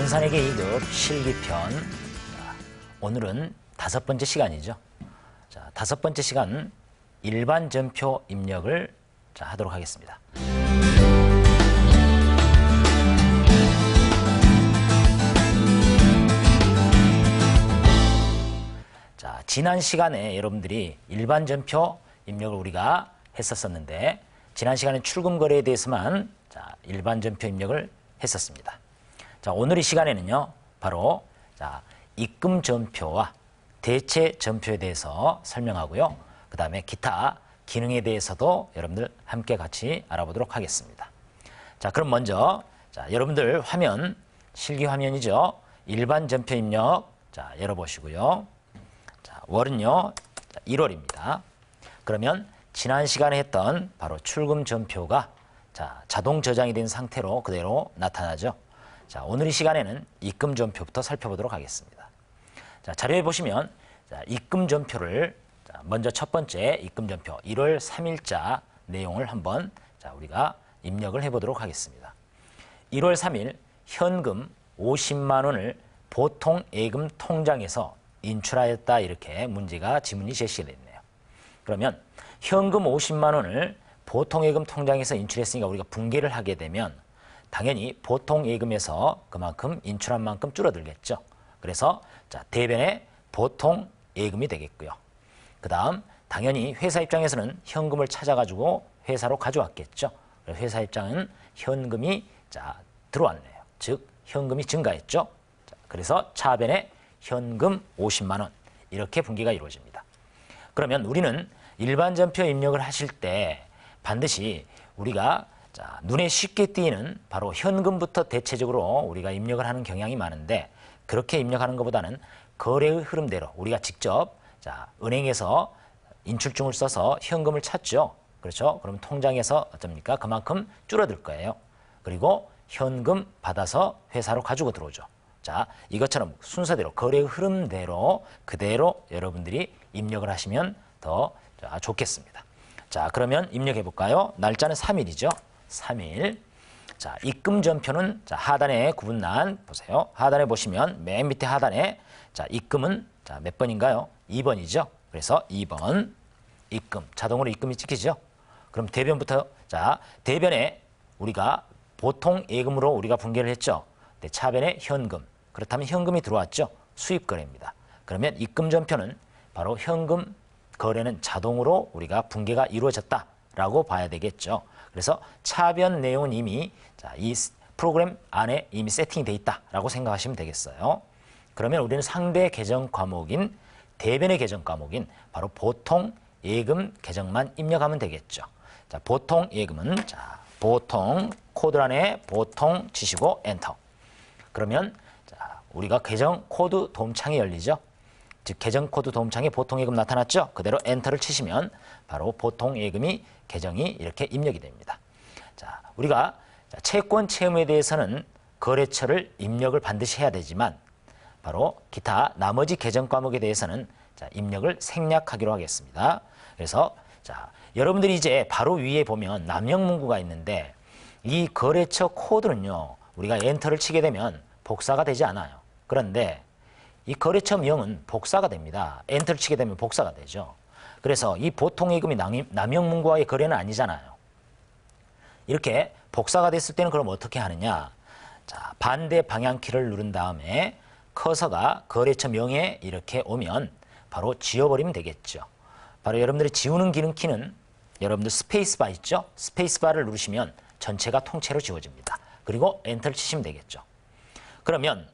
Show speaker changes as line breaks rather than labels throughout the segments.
전산회계 2급 실기편. 오늘은 5번째 시간이죠. 자, 5번째 시간 일반 전표 입력을 하도록 하겠습니다. 자, 지난 시간에 여러분들이 일반 전표 입력을 우리가 했었었는데, 지난 시간에 출금 거래에 대해서만 일반 전표 입력을 했었습니다. 자, 오늘 이 시간에는요, 바로 입금 전표와 대체 전표에 대해서 설명하고요. 그 다음에 기타 기능에 대해서도 여러분들 함께 같이 알아보도록 하겠습니다. 자, 그럼 먼저 여러분들 화면, 실기 화면이죠. 일반 전표 입력 열어보시고요. 자, 월은요 1월입니다. 그러면 지난 시간에 했던 바로 출금 전표가 자동 저장이 된 상태로 그대로 나타나죠. 자, 오늘 이 시간에는 입금 전표부터 살펴보도록 하겠습니다. 자, 자료에 보시면 입금 전표를 먼저 첫 번째 입금 전표 1월 3일자 내용을 한번 우리가 입력을 해보도록 하겠습니다. 1월 3일 현금 50만 원을 보통 예금 통장에서 인출하였다, 이렇게 문제가 지문이 제시가 됐네요. 그러면 현금 50만 원을 보통 예금 통장에서 인출했으니까 우리가 분개를 하게 되면 당연히 보통 예금에서 그만큼 인출한 만큼 줄어들겠죠. 그래서 대변에 보통 예금이 되겠고요. 그 다음 당연히 회사 입장에서는 현금을 찾아가지고 회사로 가져왔겠죠. 회사 입장은 현금이 들어왔네요. 즉 현금이 증가했죠. 그래서 차변에 현금 50만 원, 이렇게 분개가 이루어집니다. 그러면 우리는 일반 전표 입력을 하실 때 반드시 우리가 눈에 쉽게 띄는 바로 현금부터 대체적으로 우리가 입력을 하는 경향이 많은데, 그렇게 입력하는 것보다는 거래의 흐름대로 우리가 직접 은행에서 인출증을 써서 현금을 찾죠. 그렇죠? 그럼 통장에서 어쩝니까? 그만큼 줄어들 거예요. 그리고 현금 받아서 회사로 가지고 들어오죠. 자, 이것처럼 순서대로 거래의 흐름대로 그대로 여러분들이 입력을 하시면 더 좋겠습니다. 자, 그러면 입력해 볼까요? 날짜는 3일이죠. 3일. 자, 입금 전표는 하단에 구분란 보세요. 하단에 보시면 맨 밑에 하단에 입금은 몇 번인가요? 2번이죠. 그래서 2번 입금, 자동으로 입금이 찍히죠. 그럼 대변부터 대변에 우리가 보통 예금으로 우리가 분개를 했죠. 차변에 현금. 그렇다면 현금이 들어왔죠. 수입 거래입니다. 그러면 입금 전표는 바로 현금 거래는 자동으로 우리가 분개가 이루어졌다라고 봐야 되겠죠. 그래서 차변 내용은 이미 이 프로그램 안에 이미 세팅이 되어 있다라고 생각하시면 되겠어요. 그러면 우리는 상대 계정 과목인 대변의 계정 과목인 바로 보통 예금 계정만 입력하면 되겠죠. 자, 보통 예금은 보통 코드란에 보통 치시고 엔터. 그러면 우리가 계정 코드 도움창이 열리죠. 즉 계정 코드 도움창에 보통 예금 나타났죠. 그대로 엔터를 치시면 바로 보통 예금이 계정이 이렇게 입력이 됩니다. 자, 우리가 채권 채무에 대해서는 거래처를 입력을 반드시 해야 되지만 바로 기타 나머지 계정 과목에 대해서는 입력을 생략하기로 하겠습니다. 그래서 여러분들이 이제 바로 위에 보면 남영문구가 있는데, 이 거래처 코드는요 우리가 엔터를 치게 되면 복사가 되지 않아요. 그런데 이 거래처 명은 복사가 됩니다. 엔터를 치게 되면 복사가 되죠. 그래서 이 보통 예금이 남영문구와의 거래는 아니잖아요. 이렇게 복사가 됐을 때는 그럼 어떻게 하느냐? 자, 반대 방향키를 누른 다음에 커서가 거래처 명에 이렇게 오면 바로 지워버리면 되겠죠. 바로 여러분들이 지우는 기능 키는 여러분들 스페이스바 있죠? 스페이스바를 누르시면 전체가 통째로 지워집니다. 그리고 엔터를 치시면 되겠죠. 그러면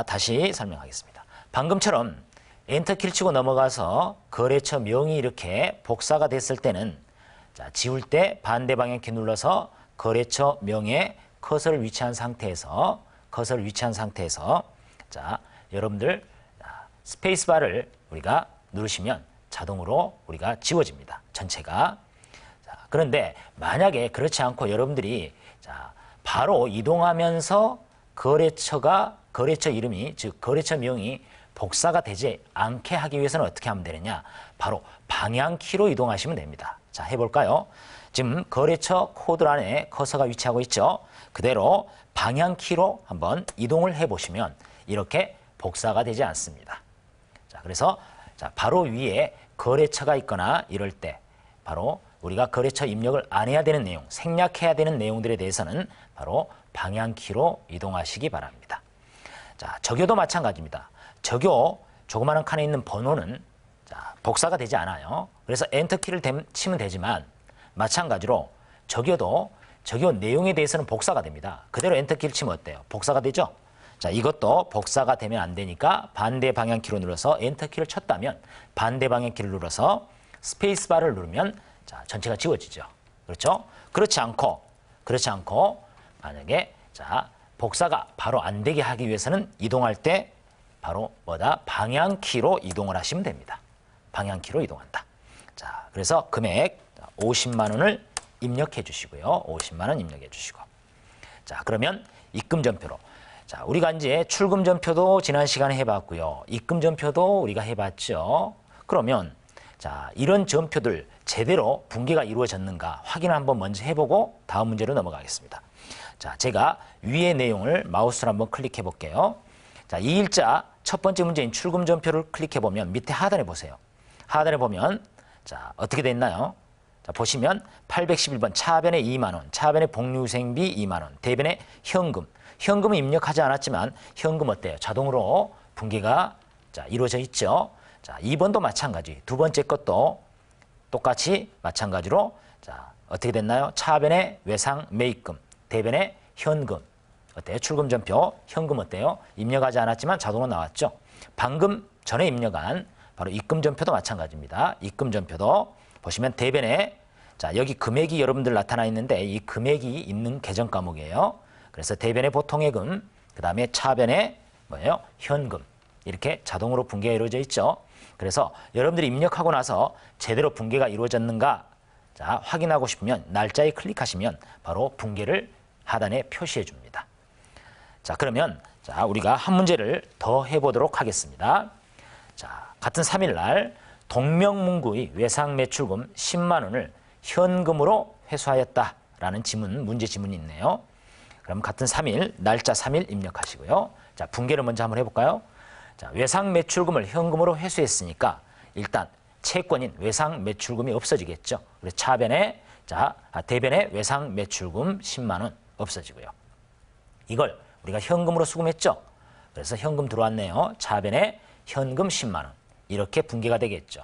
다시 설명하겠습니다. 방금처럼 엔터키를 치고 넘어가서 거래처 명이 이렇게 복사가 됐을 때는 지울 때 반대 방향키 눌러서 거래처 명에 커서를 위치한 상태에서 여러분들 스페이스바를 우리가 누르시면 자동으로 우리가 지워집니다. 전체가. 그런데 만약에 그렇지 않고 여러분들이 바로 이동하면서 거래처 이름이, 즉 거래처 명이 복사가 되지 않게 하기 위해서는 어떻게 하면 되느냐? 바로 방향키로 이동하시면 됩니다. 자, 해볼까요? 지금 거래처 코드 안에 커서가 위치하고 있죠. 그대로 방향키로 한번 이동을 해보시면 이렇게 복사가 되지 않습니다. 자, 그래서 자, 바로 위에 거래처가 있거나 이럴 때 바로 우리가 거래처 입력을 안 해야 되는 내용, 생략해야 되는 내용들에 대해서는 바로 방향키로 이동하시기 바랍니다. 자, 적요도 마찬가지입니다. 적요 조그마한 칸에 있는 번호는 자, 복사가 되지 않아요. 그래서 엔터키를 치면 되지만 마찬가지로 적요도 적요 내용에 대해서는 복사가 됩니다. 그대로 엔터키를 치면 어때요? 복사가 되죠? 자, 이것도 복사가 되면 안 되니까 반대 방향키로 눌러서 엔터키를 쳤다면 반대 방향키를 눌러서 스페이스바를 누르면 자, 전체가 지워지죠. 그렇죠? 그렇지 않고 만약에 자, 복사가 바로 안 되게 하기 위해서는 이동할 때 바로 뭐다? 방향키로 이동을 하시면 됩니다. 방향키로 이동한다. 자, 그래서 금액 50만 원을 입력해 주시고요. 50만 원 입력해 주시고. 자, 그러면 입금 전표로. 자, 우리가 이제 출금 전표도 지난 시간에 해봤고요. 입금 전표도 우리가 해봤죠. 그러면 자, 이런 전표들 제대로 분계가 이루어졌는가 확인을 한번 먼저 해보고 다음 문제로 넘어가겠습니다. 자, 제가 위의 내용을 마우스로 한번 클릭해 볼게요. 자, 이 일자 첫 번째 문제인 출금 전표를 클릭해 보면 밑에 하단에 보세요. 하단에 보면 자, 어떻게 됐나요? 자, 보시면 811번 차변에 2만 원, 차변에 복류생비 2만 원, 대변에 현금. 현금은 입력하지 않았지만 현금 어때요? 자동으로 분계가 자, 이루어져 있죠. 자, 2번도 마찬가지. 두 번째 것도 똑같이 마찬가지로 자, 어떻게 됐나요? 차변에 외상 매입금, 대변에 현금. 어때요? 출금 전표 현금 어때요? 입력하지 않았지만 자동으로 나왔죠. 방금 전에 입력한 바로 입금 전표도 마찬가지입니다. 입금 전표도 보시면 대변에 자, 여기 금액이 여러분들 나타나 있는데 이 금액이 있는 계정 과목이에요. 그래서 대변에 보통예금, 그 다음에 차변에 뭐예요? 현금. 이렇게 자동으로 분계가 이루어져 있죠. 그래서 여러분들이 입력하고 나서 제대로 분계가 이루어졌는가 자, 확인하고 싶으면 날짜에 클릭하시면 바로 분계를 하단에 표시해 줍니다. 자, 그러면 자, 우리가 한 문제를 더 해보도록 하겠습니다. 자, 같은 3일 날 동명문구의 외상 매출금 10만 원을 현금으로 회수하였다라는 지문, 문제 지문이 있네요. 그럼 같은 3일, 날짜 3일 입력하시고요. 자, 분계를 먼저 한번 해볼까요? 자, 외상 매출금을 현금으로 회수했으니까 일단 채권인 외상 매출금이 없어지겠죠. 그래서 차변에, 자, 대변에 외상 매출금 10만 원 없어지고요. 이걸 우리가 현금으로 수금했죠. 그래서 현금 들어왔네요. 차변에 현금 10만 원. 이렇게 분계가 되겠죠.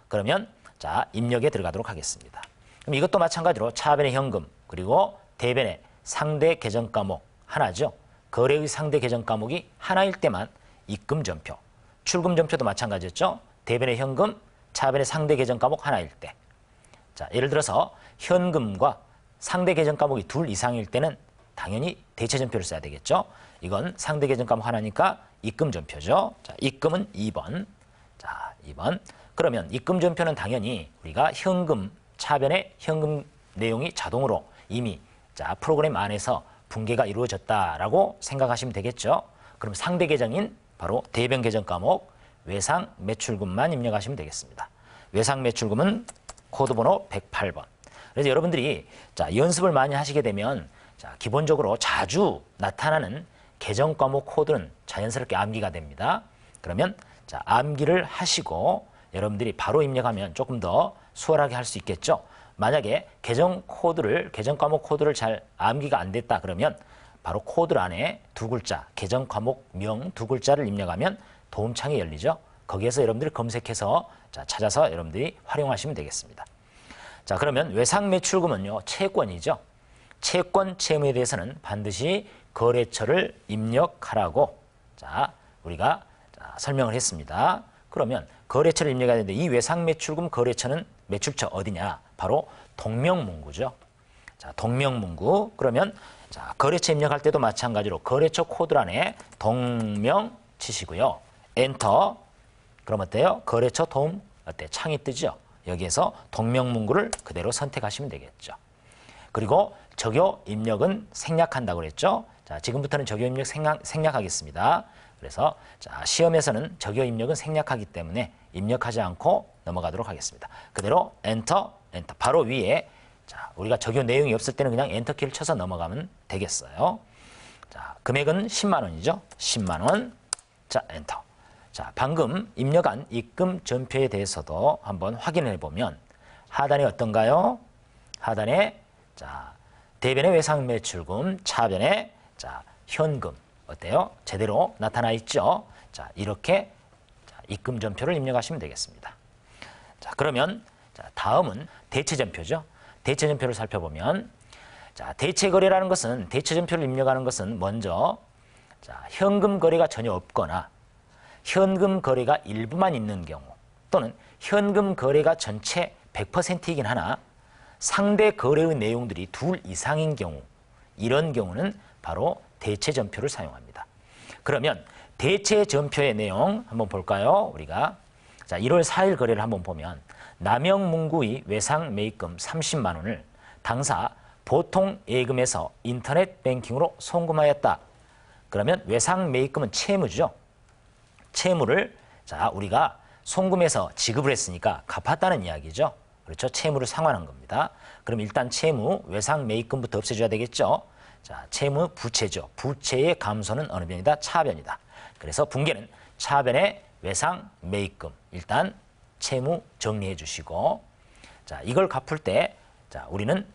그러면 자, 입력에 들어가도록 하겠습니다. 그럼 이것도 마찬가지로 차변의 현금 그리고 대변의 상대 계정 과목 하나죠. 거래의 상대 계정 과목이 하나일 때만 입금 전표, 출금 전표도 마찬가지였죠. 대변의 현금, 차변의 상대 계정 과목 하나일 때. 자, 예를 들어서 현금과 상대 계정 과목이 둘 이상일 때는 당연히 대체 전표를 써야 되겠죠. 이건 상대 계정 과목 하나니까 입금 전표죠. 자, 입금은 2번. 자, 2번. 그러면 입금 전표는 당연히 우리가 현금, 차변의 현금 내용이 자동으로 이미 자, 프로그램 안에서 분계가 이루어졌다라고 생각하시면 되겠죠. 그럼 상대 계정인 바로 대변 계정 과목 외상 매출금만 입력하시면 되겠습니다. 외상 매출금은 코드번호 108번. 그래서 여러분들이 자, 연습을 많이 하시게 되면 자, 기본적으로 자주 나타나는 계정 과목 코드는 자연스럽게 암기가 됩니다. 그러면 자, 암기를 하시고 여러분들이 바로 입력하면 조금 더 수월하게 할 수 있겠죠. 만약에 계정 과목 코드를 잘 암기가 안 됐다 그러면 바로 코드 안에 두 글자, 계정 과목명 두 글자를 입력하면 도움창이 열리죠. 거기에서 여러분들이 검색해서 자, 찾아서 여러분들이 활용하시면 되겠습니다. 자, 그러면 외상 매출금은요, 채권이죠. 채권 채무에 대해서는 반드시 거래처를 입력하라고 자, 우리가 자, 설명을 했습니다. 그러면 거래처를 입력해야 되는데 이 외상 매출금 거래처는 매출처 어디냐? 바로 동명문구죠. 자, 동명문구. 그러면 자, 거래처 입력할 때도 마찬가지로 거래처 코드 안에 동명 치시고요. 엔터. 그럼 어때요? 거래처 도움 어때? 창이 뜨죠. 여기에서 동명문구를 그대로 선택하시면 되겠죠. 그리고 적요 입력은 생략한다고 그랬죠. 자, 지금부터는 적요 입력 생략하겠습니다. 그래서 자, 시험에서는 적요 입력은 생략하기 때문에 입력하지 않고 넘어가도록 하겠습니다. 그대로 엔터, 엔터. 바로 위에 자, 우리가 적용 내용이 없을 때는 그냥 엔터키를 쳐서 넘어가면 되겠어요. 자, 금액은 10만 원이죠. 10만 원. 자, 엔터. 자, 방금 입력한 입금 전표에 대해서도 한번 확인해 보면 하단에 어떤가요? 하단에 자, 대변의 외상 매출금, 차변의 자, 현금 어때요? 제대로 나타나 있죠. 자, 이렇게 자, 입금 전표를 입력하시면 되겠습니다. 자, 그러면 자, 다음은 대체 전표죠. 대체 전표를 살펴보면 자, 대체 거래라는 것은 대체 전표를 입력하는 것은 먼저 자, 현금 거래가 전혀 없거나 현금 거래가 일부만 있는 경우 또는 현금 거래가 전체 100%이긴 하나 상대 거래의 내용들이 둘 이상인 경우 이런 경우는 바로 대체 전표를 사용합니다. 그러면 대체 전표의 내용 한번 볼까요? 우리가 자, 1월 4일 거래를 한번 보면 남영문구의 외상 매입금 30만 원을 당사 보통 예금에서 인터넷 뱅킹으로 송금하였다. 그러면 외상 매입금은 채무죠. 채무를 자, 우리가 송금해서 지급을 했으니까 갚았다는 이야기죠. 그렇죠? 채무를 상환한 겁니다. 그럼 일단 채무, 외상 매입금부터 없애줘야 되겠죠. 자, 채무 부채죠. 부채의 감소는 어느 변이다? 차변이다. 그래서 분계는 차변의 외상 매입금. 일단 채무 정리해 주시고 자, 이걸 갚을 때 자, 우리는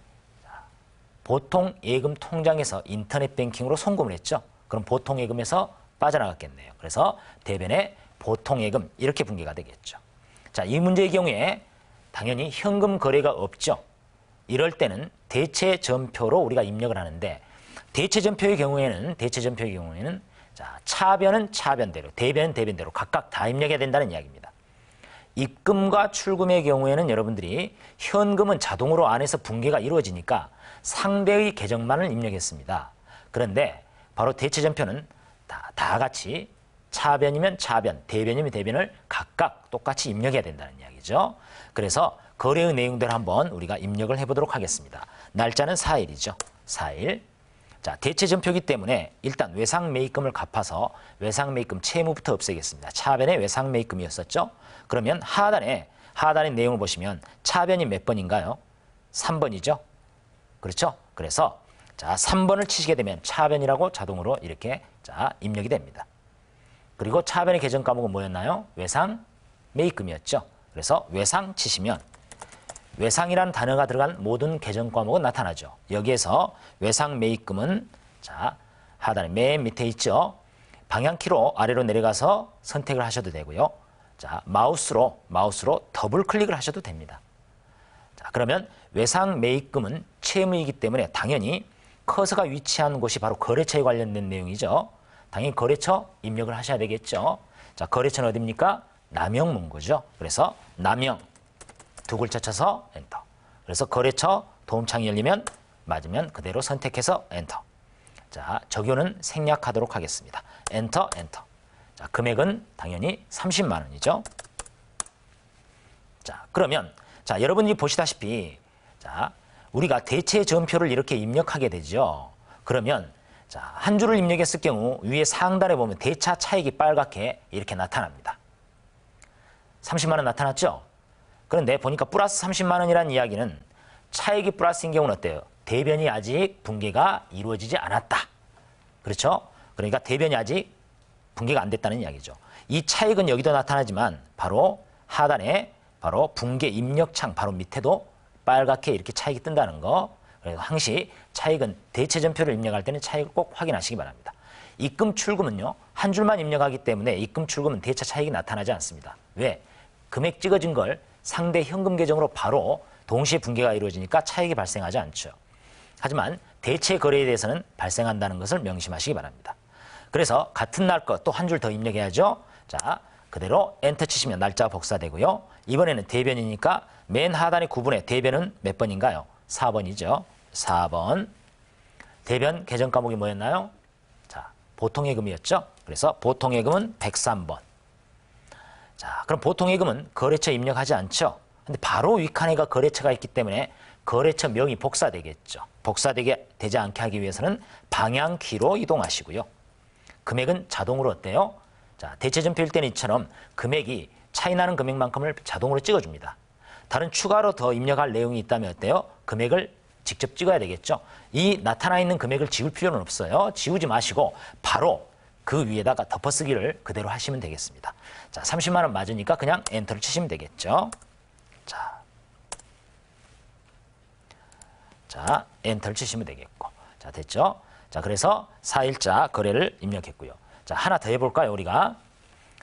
보통 예금 통장에서 인터넷 뱅킹으로 송금을 했죠. 그럼 보통 예금에서 빠져나갔겠네요. 그래서 대변의 보통 예금 이렇게 분계가 되겠죠. 자, 이 문제의 경우에 당연히 현금 거래가 없죠. 이럴 때는 대체 전표로 우리가 입력을 하는데 대체 전표의 경우에는 자, 차변은 차변대로, 대변은 대변대로 각각 다 입력해야 된다는 이야기입니다. 입금과 출금의 경우에는 여러분들이 현금은 자동으로 안에서 분계가 이루어지니까 상대의 계정만을 입력했습니다. 그런데 바로 대체 전표는 다 같이 차변이면 차변, 대변이면 대변을 각각 똑같이 입력해야 된다는 이야기죠. 그래서 거래의 내용들을 한번 우리가 입력을 해보도록 하겠습니다. 날짜는 4일이죠. 4일. 자, 대체 전표이기 때문에 일단 외상 매입금을 갚아서 외상 매입금 채무부터 없애겠습니다. 차변의 외상 매입금이었었죠. 그러면 하단의 내용을 보시면 차변이 몇 번인가요? 3번이죠. 그렇죠? 그래서 자, 3번을 치시게 되면 차변이라고 자동으로 이렇게 자, 입력이 됩니다. 그리고 차변의 계정 과목은 뭐였나요? 외상 매입금이었죠. 그래서 외상 치시면 외상이라는 단어가 들어간 모든 계정 과목은 나타나죠. 여기에서 외상 매입금은 자, 하단에 맨 밑에 있죠. 방향키로 아래로 내려가서 선택을 하셔도 되고요. 자, 마우스로 더블 클릭을 하셔도 됩니다. 자, 그러면 외상 매입금은 채무이기 때문에 당연히 커서가 위치한 곳이 바로 거래처에 관련된 내용이죠. 당연히 거래처 입력을 하셔야 되겠죠. 자, 거래처는 어디입니까? 남영문구죠. 그래서 남영 두 글자 쳐서 엔터. 그래서 거래처 도움창이 열리면 맞으면 그대로 선택해서 엔터. 자, 적용은 생략하도록 하겠습니다. 엔터, 엔터. 자, 금액은 당연히 30만 원이죠. 자, 그러면 자, 여러분이 보시다시피 자, 우리가 대체 전표를 이렇게 입력하게 되죠. 그러면 자, 한 줄을 입력했을 경우 위에 상단에 보면 대차 차익이 빨갛게 이렇게 나타납니다. 30만 원 나타났죠? 그런데 보니까 플러스 30만 원이라는 이야기는 차익이 플러스인 경우는 어때요? 대변이 아직 분계가 이루어지지 않았다. 그렇죠? 그러니까 대변이 아직 분계가 안 됐다는 이야기죠. 이 차익은 여기도 나타나지만 바로 하단에 바로 분계 입력창 바로 밑에도 빨갛게 이렇게 차익이 뜬다는 거. 그래서 항시 차익은 대체 전표를 입력할 때는 차익을 꼭 확인하시기 바랍니다. 입금 출금은요. 한 줄만 입력하기 때문에 입금 출금은 대차 차익이 나타나지 않습니다. 왜? 금액 찍어진 걸 상대 현금 계정으로 바로 동시에 분계가 이루어지니까 차익이 발생하지 않죠. 하지만 대체 거래에 대해서는 발생한다는 것을 명심하시기 바랍니다. 그래서 같은 날 것 또 한 줄 더 입력해야죠. 자, 그대로 엔터 치시면 날짜가 복사되고요. 이번에는 대변이니까 맨 하단의 구분에 대변은 몇 번인가요? 4번이죠. 4번. 대변 계정 과목이 뭐였나요? 자, 보통예금이었죠. 그래서 보통예금은 103번. 자, 그럼 보통예금은 거래처 입력하지 않죠. 근데 바로 윗칸에가 거래처가 있기 때문에 거래처 명이 복사되겠죠. 복사되게 되지 않게 하기 위해서는 방향키로 이동하시고요. 금액은 자동으로 어때요? 자, 대체 전표일 때는 이처럼 금액이 차이 나는 금액만큼을 자동으로 찍어줍니다. 다른 추가로 더 입력할 내용이 있다면 어때요? 금액을 직접 찍어야 되겠죠. 이 나타나 있는 금액을 지울 필요는 없어요. 지우지 마시고 바로 그 위에다가 덮어쓰기를 그대로 하시면 되겠습니다. 자, 30만 원 맞으니까 그냥 엔터를 치시면 되겠죠. 자, 엔터를 치시면 되겠고. 자, 됐죠? 자, 그래서 4일자 거래를 입력했고요. 자, 하나 더 해볼까요, 우리가?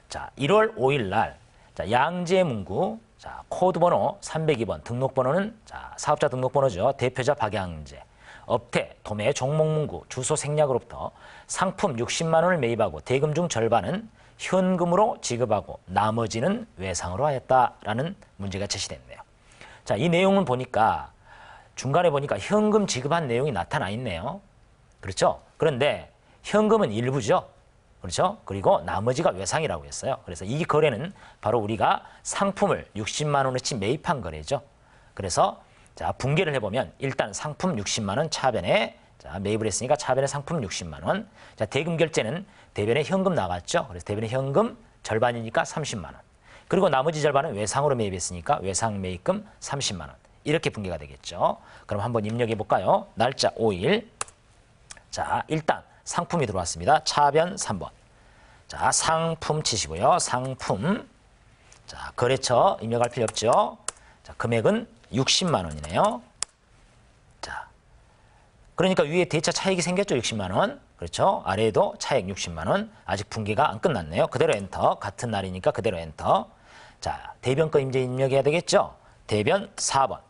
자, 1월 5일 날, 자, 양재문구, 자, 코드 번호 302번, 등록번호는, 자, 사업자 등록번호죠. 대표자 박양재. 업태, 도매, 종목문구, 주소 생략으로부터 상품 60만 원을 매입하고 대금 중 절반은 현금으로 지급하고 나머지는 외상으로 하였다라는 문제가 제시됐네요. 자, 이 내용을 보니까 중간에 보니까 현금 지급한 내용이 나타나 있네요. 그렇죠? 그런데 현금은 일부죠. 그렇죠? 그리고 나머지가 외상이라고 했어요. 그래서 이 거래는 바로 우리가 상품을 60만 원어치 매입한 거래죠. 그래서 자, 분개를 해보면 일단 상품 60만 원 차변에, 자, 매입을 했으니까 차변에 상품 60만 원. 자, 대금 결제는 대변에 현금 나갔죠. 그래서 대변에 현금 절반이니까 30만 원. 그리고 나머지 절반은 외상으로 매입했으니까 외상 매입금 30만 원. 이렇게 분개가 되겠죠. 그럼 한번 입력해 볼까요? 날짜 5일. 자, 일단 상품이 들어왔습니다. 차변 3번. 자, 상품 치시고요. 상품. 자, 거래처 입력할 필요 없죠. 자, 금액은 60만 원이네요. 자, 그러니까 위에 대차 차익이 생겼죠. 60만 원. 그렇죠. 아래에도 차익 60만 원. 아직 분기가 안 끝났네요. 그대로 엔터. 같은 날이니까 그대로 엔터. 자, 대변 거 이제 입력해야 되겠죠. 대변 4번.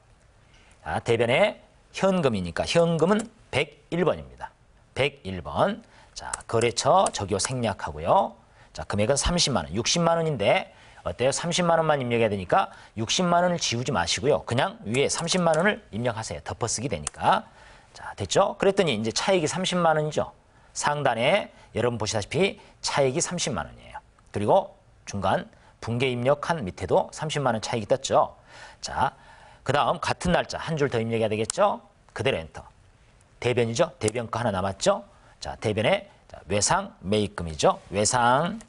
자, 대변에 현금이니까 현금은 101번입니다. 101번. 자, 거래처 저기요 생략하고요. 자, 금액은 30만 원. 60만 원인데 어때요? 30만 원만 입력해야 되니까 60만 원을 지우지 마시고요. 그냥 위에 30만 원을 입력하세요. 덮어쓰기 되니까. 자, 됐죠? 그랬더니 이제 차익이 30만 원이죠. 상단에 여러분 보시다시피 차익이 30만 원이에요. 그리고 중간 분개 입력한 밑에도 30만 원 차익이 떴죠. 자, 그 다음 같은 날짜 한 줄 더 입력해야 되겠죠? 그대로 엔터. 대변이죠? 대변 거 하나 남았죠? 자, 대변에 외상 매입금이죠. 외상.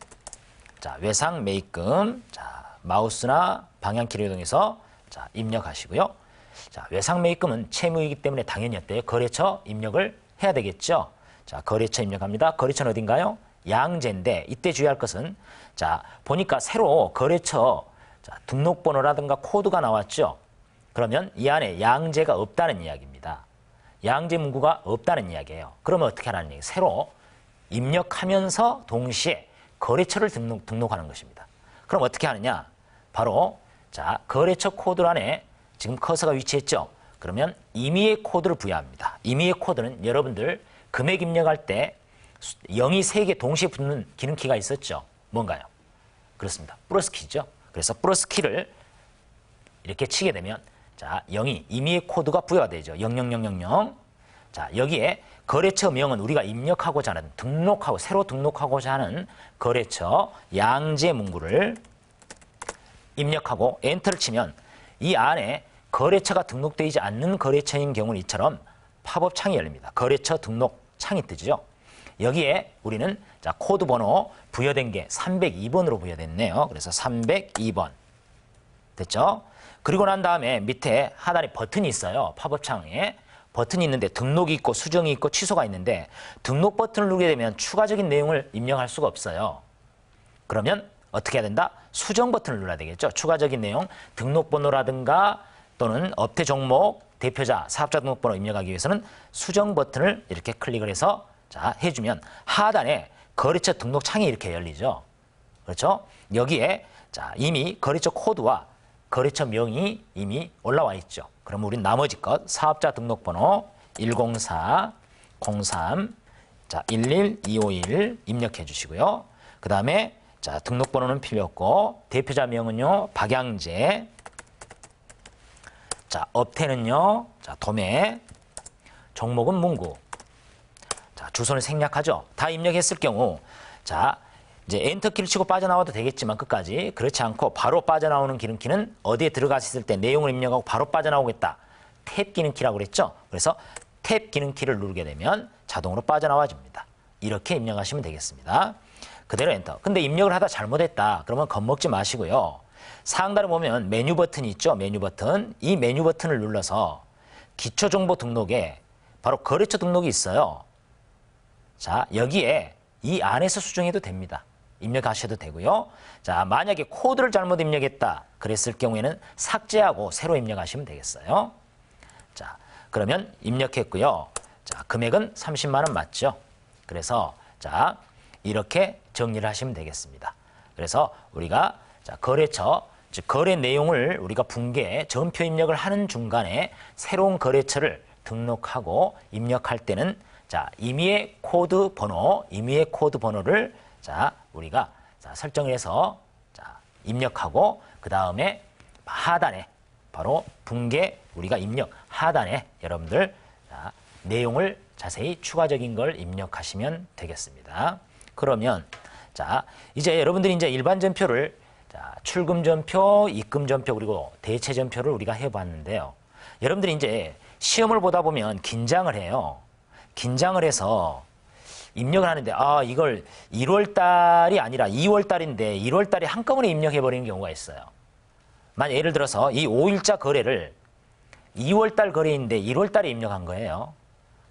자, 외상 매입금. 자, 마우스나 방향키를 이용해서 자, 입력하시고요. 자, 외상 매입금은 채무이기 때문에 당연히 어때요? 거래처 입력을 해야 되겠죠. 자, 거래처 입력합니다. 거래처는 어딘가요? 양재인데 이때 주의할 것은 자, 보니까 새로 거래처 자, 등록번호라든가 코드가 나왔죠. 그러면 이 안에 양재가 없다는 이야기입니다. 양재 문구가 없다는 이야기예요. 그러면 어떻게 하라는 얘기예요? 새로 입력하면서 동시에 거래처를 등록하는 것입니다. 그럼 어떻게 하느냐? 바로 자, 거래처 코드 안에 지금 커서가 위치했죠. 그러면 임의의 코드를 부여합니다. 임의의 코드는 여러분들 금액 입력할 때 0이 3개 동시에 붙는 기능키가 있었죠. 뭔가요? 그렇습니다. 플러스 키죠. 그래서 플러스 키를 이렇게 치게 되면 자, 0이 임의의 코드가 부여가 되죠. 00000. 자, 여기에 거래처 명은 우리가 입력하고자 하는 등록하고 새로 등록하고자 하는 거래처 양재 문구를 입력하고 엔터를 치면 이 안에 거래처가 등록되지 않는 거래처인 경우는 이처럼 팝업 창이 열립니다. 거래처 등록 창이 뜨죠. 여기에 우리는 자, 코드 번호 부여된 게 302번으로 부여됐네요. 그래서 302번. 됐죠? 그리고 난 다음에 밑에 하단에 버튼이 있어요. 팝업 창에. 버튼이 있는데 등록이 있고 수정이 있고 취소가 있는데 등록 버튼을 누르게 되면 추가적인 내용을 입력할 수가 없어요. 그러면 어떻게 해야 된다? 수정 버튼을 눌러야 되겠죠. 추가적인 내용, 등록번호라든가 또는 업태 종목, 대표자, 사업자 등록번호 입력하기 위해서는 수정 버튼을 이렇게 클릭을 해서 자, 해주면 하단에 거래처 등록 창이 이렇게 열리죠. 그렇죠? 여기에 자, 이미 거래처 코드와 거래처 명이 이미 올라와 있죠. 그럼 우린 나머지 것 사업자 등록번호 104 03 자, 11 251 입력해 주시고요. 그 다음에 자, 등록번호는 필요 없고 대표자 명은요 박양재. 자, 업태는요 자, 도매. 종목은 문구. 자, 주소는 생략하죠. 다 입력했을 경우 자, 이제 엔터키를 치고 빠져나와도 되겠지만 끝까지 그렇지 않고 바로 빠져나오는 기능키는 어디에 들어갔을 때 내용을 입력하고 바로 빠져나오겠다. 탭 기능키라고 그랬죠. 그래서 탭 기능키를 누르게 되면 자동으로 빠져나와 줍니다. 이렇게 입력하시면 되겠습니다. 그대로 엔터. 근데 입력을 하다 잘못했다. 그러면 겁먹지 마시고요. 상단에 보면 메뉴 버튼이 있죠. 메뉴 버튼. 이 메뉴 버튼을 눌러서 기초정보 등록에 바로 거래처 등록이 있어요. 자, 여기에 이 안에서 수정해도 됩니다. 입력하셔도 되고요. 자, 만약에 코드를 잘못 입력했다 그랬을 경우에는 삭제하고 새로 입력하시면 되겠어요. 자, 그러면 입력했고요. 자, 금액은 30만 원 맞죠? 그래서 자, 이렇게 정리를 하시면 되겠습니다. 그래서 우리가 자, 거래처, 즉 거래 내용을 우리가 붕괴, 전표 입력을 하는 중간에 새로운 거래처를 등록하고 입력할 때는 자, 임의의 코드 번호를 자, 우리가 자, 설정을 해서 자, 입력하고 그 다음에 하단에 바로 붕괴 우리가 입력 하단에 여러분들 자, 내용을 자세히 추가적인 걸 입력하시면 되겠습니다. 그러면 자, 이제 여러분들이 이제 일반 전표를 자, 출금 전표, 입금 전표 그리고 대체 전표를 우리가 해봤는데요. 여러분들이 이제 시험을 보다 보면 긴장을 해요. 긴장을 해서 입력을 하는데 이걸 1월 달이 아니라 2월 달인데 1월 달에 한꺼번에 입력해 버리는 경우가 있어요. 만약 예를 들어서 이 5일자 거래를 2월 달 거래인데 1월 달에 입력한 거예요.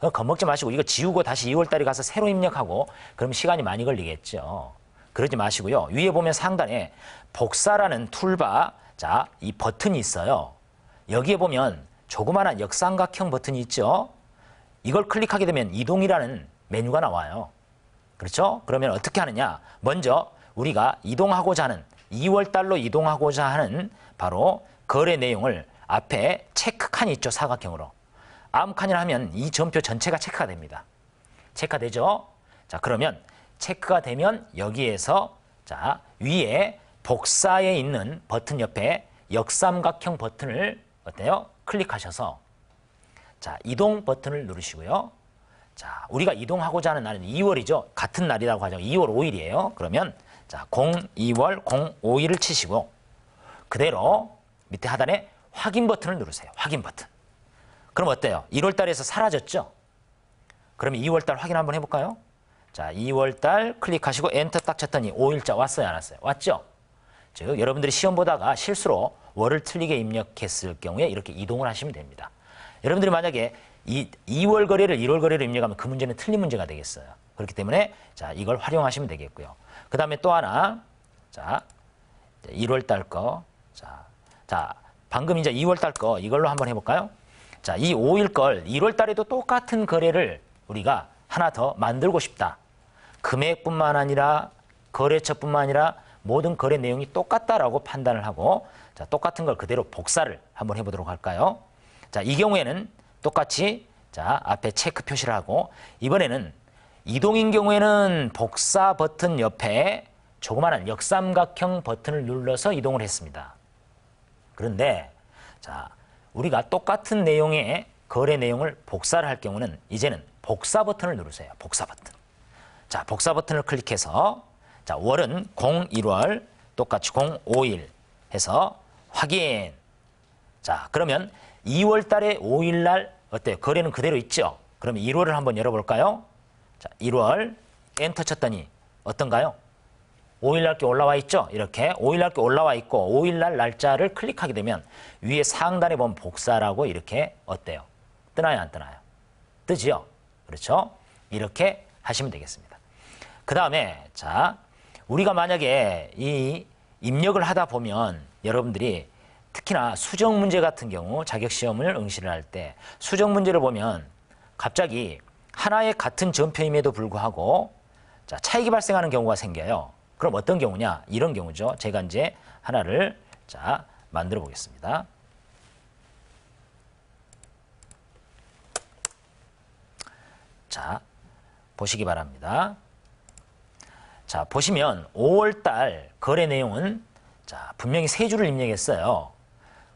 겁먹지 마시고 이거 지우고 다시 2월 달에 가서 새로 입력하고 그럼 시간이 많이 걸리겠죠. 그러지 마시고요. 위에 보면 상단에 복사라는 툴바 자, 이 버튼이 있어요. 여기에 보면 조그마한 역삼각형 버튼이 있죠. 이걸 클릭하게 되면 이동이라는 메뉴가 나와요. 그렇죠? 그러면 어떻게 하느냐? 먼저 우리가 이동하고자 하는 2월 달로 이동하고자 하는 바로 거래 내용을 앞에 체크칸이 있죠. 사각형으로. 아무 칸이나 하면 이 전표 전체가 체크가 됩니다. 체크가 되죠? 자, 그러면 체크가 되면 여기에서 자, 위에 복사에 있는 버튼 옆에 역삼각형 버튼을 어때요? 클릭하셔서 자, 이동 버튼을 누르시고요. 자, 우리가 이동하고자 하는 날은 2월이죠. 같은 날이라고 하죠. 2월 5일이에요. 그러면 자, 02월 05일을 치시고 그대로 밑에 하단에 확인 버튼을 누르세요. 확인 버튼. 그럼 어때요? 1월 달에서 사라졌죠? 그러면 2월 달 확인 한번 해볼까요? 자, 2월 달 클릭하시고 엔터 딱 쳤더니 5일자 왔어요, 안 왔어요? 왔죠? 즉, 여러분들이 시험 보다가 실수로 월을 틀리게 입력했을 경우에 이렇게 이동을 하시면 됩니다. 여러분들이 만약에 2월 거래를 1월 거래로 입력하면 그 문제는 틀린 문제가 되겠어요. 그렇기 때문에 자, 이걸 활용하시면 되겠고요. 그 다음에 또 하나, 자, 1월 달 거, 자, 방금 이제 2월 달 거 이걸로 한번 해볼까요? 자, 이 5일 걸 1월 달에도 똑같은 거래를 우리가 하나 더 만들고 싶다. 금액뿐만 아니라 거래처뿐만 아니라 모든 거래 내용이 똑같다라고 판단을 하고 자, 똑같은 걸 그대로 복사를 한번 해보도록 할까요? 자, 이 경우에는 똑같이 자, 앞에 체크 표시를 하고 이번에는 이동인 경우에는 복사 버튼 옆에 조그마한 역삼각형 버튼을 눌러서 이동을 했습니다. 그런데 자, 우리가 똑같은 내용의 거래 내용을 복사를 할 경우는 이제는 복사 버튼을 누르세요. 복사 버튼. 자, 복사 버튼을 클릭해서 자, 월은 01월 똑같이 05일 해서 확인. 자, 그러면 2월 달에 5일 날 어때요? 거래는 그대로 있죠? 그러면 1월을 한번 열어볼까요? 자, 1월 엔터 쳤더니 어떤가요? 5일 날 게 올라와 있죠? 이렇게 5일 날 게 올라와 있고 5일 날 날짜를 클릭하게 되면 위에 상단에 보면 복사라고 이렇게 어때요? 뜨나요? 안 뜨나요? 뜨지요? 그렇죠? 이렇게 하시면 되겠습니다. 그 다음에 자, 우리가 만약에 이 입력을 하다 보면 여러분들이 특히나 수정 문제 같은 경우 자격시험을 응시를 할 때 수정 문제를 보면 갑자기 하나의 같은 전표임에도 불구하고 자, 차이가 발생하는 경우가 생겨요. 그럼 어떤 경우냐? 이런 경우죠. 제가 이제 하나를 자, 만들어 보겠습니다. 자, 보시기 바랍니다. 자, 보시면 5월달 거래 내용은 자, 분명히 세 줄을 입력했어요.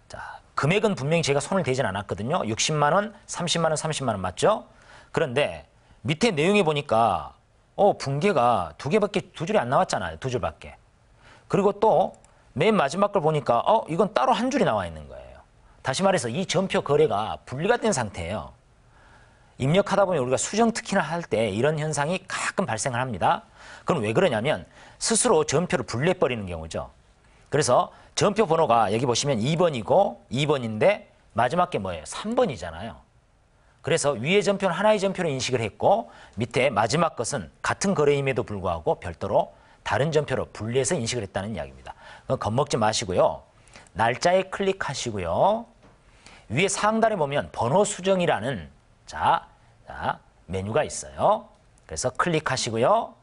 자, 금액은 분명히 제가 손을 대진 않았거든요. 60만 원, 30만 원, 30만 원 맞죠? 그런데 밑에 내용에 보니까 붕괴가 두 줄이 안 나왔잖아요. 두 줄밖에. 그리고 또 맨 마지막 걸 보니까 이건 따로 한 줄이 나와 있는 거예요. 다시 말해서 이 전표 거래가 분리가 된 상태예요. 입력하다 보면 우리가 수정 특히나 할 때 이런 현상이 가끔 발생을 합니다. 그럼 왜 그러냐면 스스로 전표를 분리해버리는 경우죠. 그래서 전표 번호가 여기 보시면 2번이고 2번인데 마지막 게 뭐예요? 3번이잖아요. 그래서 위의 전표는 하나의 전표로 인식을 했고 밑에 마지막 것은 같은 거래임에도 불구하고 별도로 다른 전표로 분리해서 인식을 했다는 이야기입니다. 겁먹지 마시고요. 날짜에 클릭하시고요. 위에 상단에 보면 번호 수정이라는 자, 메뉴가 있어요. 그래서 클릭하시고요.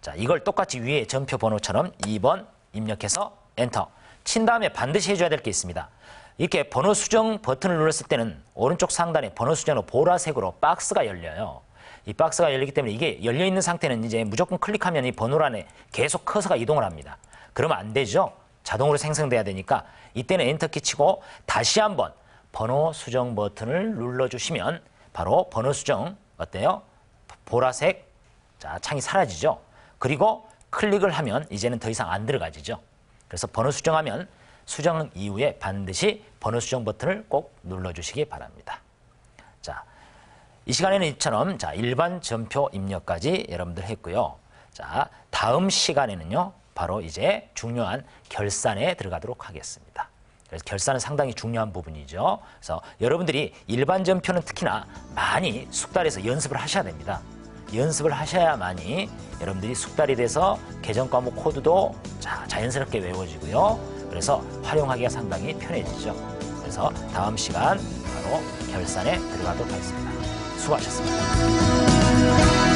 자, 이걸 똑같이 위에 전표 번호처럼 2번 입력해서 엔터. 친 다음에 반드시 해줘야 될 게 있습니다. 이렇게 번호 수정 버튼을 눌렀을 때는 오른쪽 상단에 번호 수정으로 보라색으로 박스가 열려요. 이 박스가 열리기 때문에 이게 열려있는 상태는 이제 무조건 클릭하면 이 번호란에 계속 커서가 이동을 합니다. 그러면 안 되죠. 자동으로 생성돼야 되니까 이때는 엔터키 치고 다시 한번 번호 수정 버튼을 눌러주시면 바로 번호 수정 어때요? 보라색 자 창이 사라지죠. 그리고 클릭을 하면 이제는 더 이상 안 들어가지죠. 그래서 번호 수정하면 수정 이후에 반드시 번호 수정 버튼을 꼭 눌러주시기 바랍니다. 자, 이 시간에는 이처럼 자 일반 전표 입력까지 여러분들 했고요. 자, 다음 시간에는요. 바로 이제 중요한 결산에 들어가도록 하겠습니다. 그래서 결산은 상당히 중요한 부분이죠. 그래서 여러분들이 일반 전표는 특히나 많이 숙달해서 연습을 하셔야 됩니다. 연습을 하셔야만이 여러분들이 숙달이 돼서 계정 과목 코드도 자연스럽게 외워지고요. 그래서 활용하기가 상당히 편해지죠. 그래서 다음 시간 바로 결산에 들어가도록 하겠습니다. 수고하셨습니다.